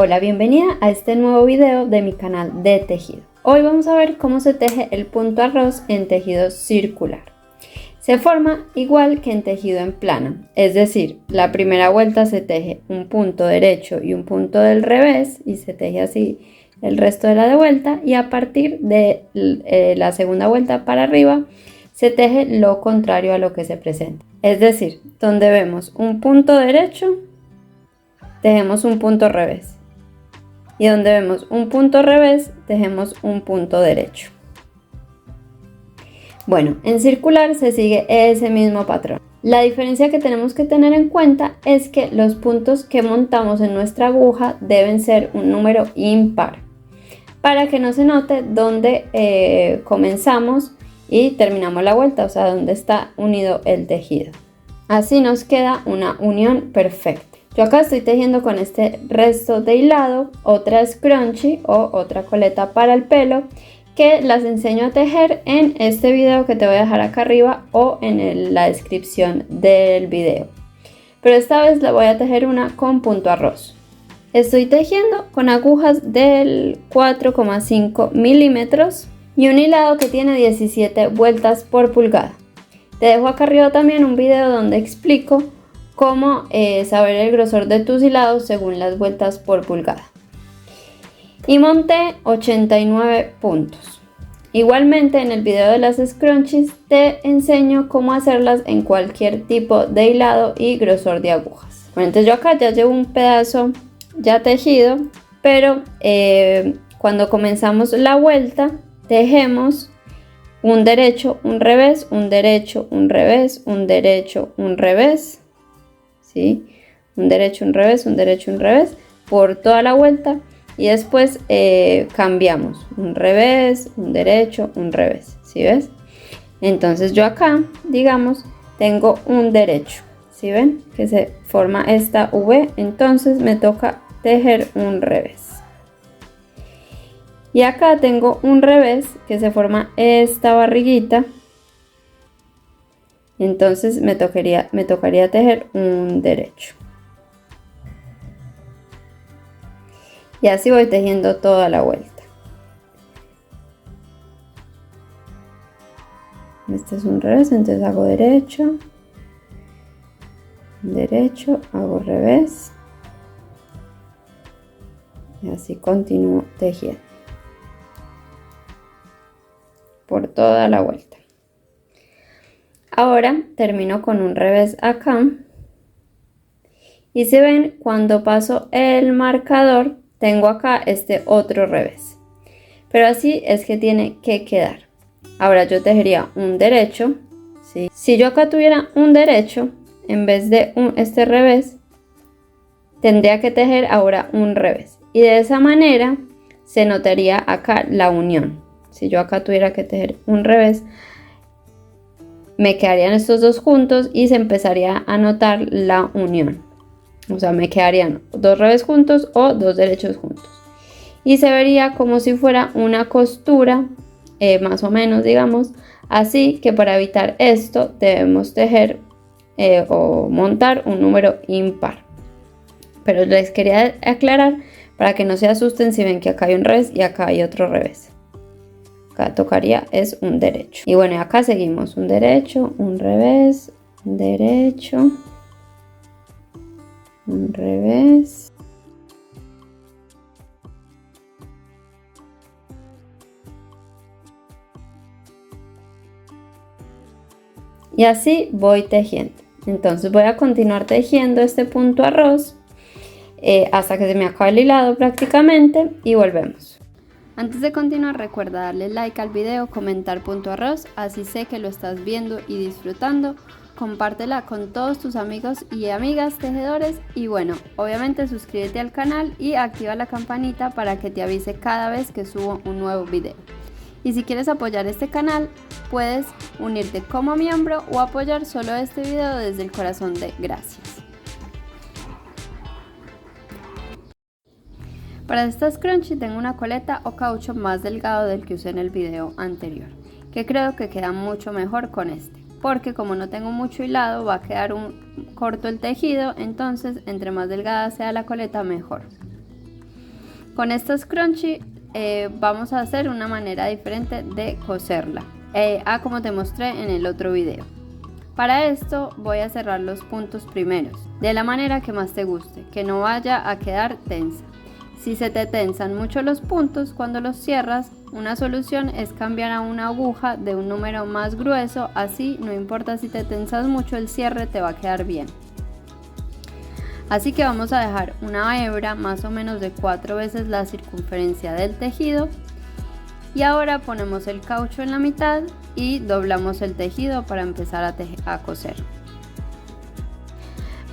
Hola, bienvenida a este nuevo video de mi canal de tejido. Hoy vamos a ver cómo se teje el punto arroz en tejido circular. Se forma igual que en tejido en plano, es decir, la primera vuelta se teje un punto derecho y un punto del revés y se teje así el resto de la de vuelta, y a partir de la segunda vuelta para arriba se teje lo contrario a lo que se presenta. Es decir, donde vemos un punto derecho, tejemos un punto revés. Y donde vemos un punto revés, tejemos un punto derecho. Bueno, en circular se sigue ese mismo patrón. La diferencia que tenemos que tener en cuenta es que los puntos que montamos en nuestra aguja deben ser un número impar, para que no se note dónde comenzamos y terminamos la vuelta, o sea, dónde está unido el tejido. Así nos queda una unión perfecta. Yo acá estoy tejiendo con este resto de hilado, otra scrunchie o otra coleta para el pelo, que las enseño a tejer en este video que te voy a dejar acá arriba o en la descripción del video. Pero esta vez la voy a tejer una con punto arroz. Estoy tejiendo con agujas del 4,5 milímetros y un hilado que tiene 17 vueltas por pulgada. Te dejo acá arriba también un video donde explico cómo saber el grosor de tus hilados según las vueltas por pulgada. Y monté 89 puntos. Igualmente en el video de las scrunchies te enseño cómo hacerlas en cualquier tipo de hilado y grosor de agujas. Bueno, entonces yo acá ya llevo un pedazo ya tejido, pero cuando comenzamos la vuelta tejemos un derecho, un revés, un derecho, un revés, un derecho, un revés. ¿Sí? Un derecho, un revés, un derecho, un revés por toda la vuelta, y después cambiamos un revés, un derecho, un revés. ¿Sí ves? Entonces yo acá, digamos, tengo un derecho. ¿Sí ven? Que se forma esta V, entonces me toca tejer un revés. Y acá tengo un revés que se forma esta barriguita. Entonces me tocaría tejer un derecho. Y así voy tejiendo toda la vuelta. Este es un revés, entonces hago derecho, derecho, hago revés. Y así continúo tejiendo por toda la vuelta. Ahora termino con un revés acá, y si ven, cuando paso el marcador tengo acá este otro revés, pero así es que tiene que quedar. Ahora yo tejería un derecho, ¿sí? Si yo acá tuviera un derecho en vez de este revés, tendría que tejer ahora un revés, y de esa manera se notaría acá la unión. Si yo acá tuviera que tejer un revés, me quedarían estos dos juntos y se empezaría a notar la unión. O sea, me quedarían dos revés juntos o dos derechos juntos. Y se vería como si fuera una costura, más o menos, digamos. Así que para evitar esto debemos tejer o montar un número impar. Pero les quería aclarar para que no se asusten si ven que acá hay un revés y acá hay otro revés. Acá tocaría es un derecho. Y bueno, acá seguimos un derecho, un revés, un derecho, un revés. Y así voy tejiendo. Entonces voy a continuar tejiendo este punto arroz hasta que se me acabe el hilado prácticamente, y volvemos. Antes de continuar, recuerda darle like al video, comentar punto arroz, así sé que lo estás viendo y disfrutando. Compártela con todos tus amigos y amigas tejedores, y bueno, obviamente suscríbete al canal y activa la campanita para que te avise cada vez que subo un nuevo video. Y si quieres apoyar este canal, puedes unirte como miembro o apoyar solo este video desde el corazón de gracias. Para esta scrunchie tengo una coleta o caucho más delgado del que usé en el video anterior, que creo que queda mucho mejor con este, porque como no tengo mucho hilado va a quedar corto el tejido, entonces entre más delgada sea la coleta mejor. Con esta scrunchie vamos a hacer una manera diferente de coserla, como te mostré en el otro video. Para esto voy a cerrar los puntos primeros, de la manera que más te guste, que no vaya a quedar tensa. Si se te tensan mucho los puntos cuando los cierras, una solución es cambiar a una aguja de un número más grueso, así no importa si te tensas mucho, el cierre te va a quedar bien. Así que vamos a dejar una hebra más o menos de 4 veces la circunferencia del tejido. Y ahora ponemos el caucho en la mitad y doblamos el tejido para empezar a coser.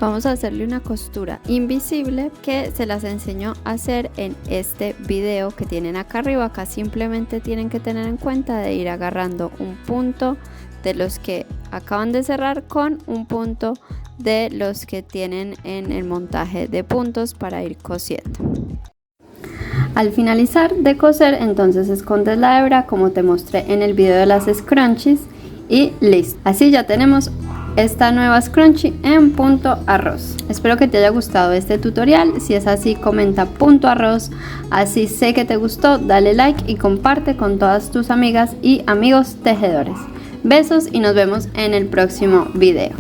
Vamos a hacerle una costura invisible que se las enseño a hacer en este video que tienen acá arriba. Acá simplemente tienen que tener en cuenta de ir agarrando un punto de los que acaban de cerrar con un punto de los que tienen en el montaje de puntos para ir cosiendo. Al finalizar de coser, entonces escondes la hebra como te mostré en el video de las scrunchies y listo. Así ya tenemos esta nueva scrunchie en punto arroz. Espero que te haya gustado este tutorial. Si es así, comenta punto arroz, así sé que te gustó. Dale like y comparte con todas tus amigas y amigos tejedores. Besos y nos vemos en el próximo video.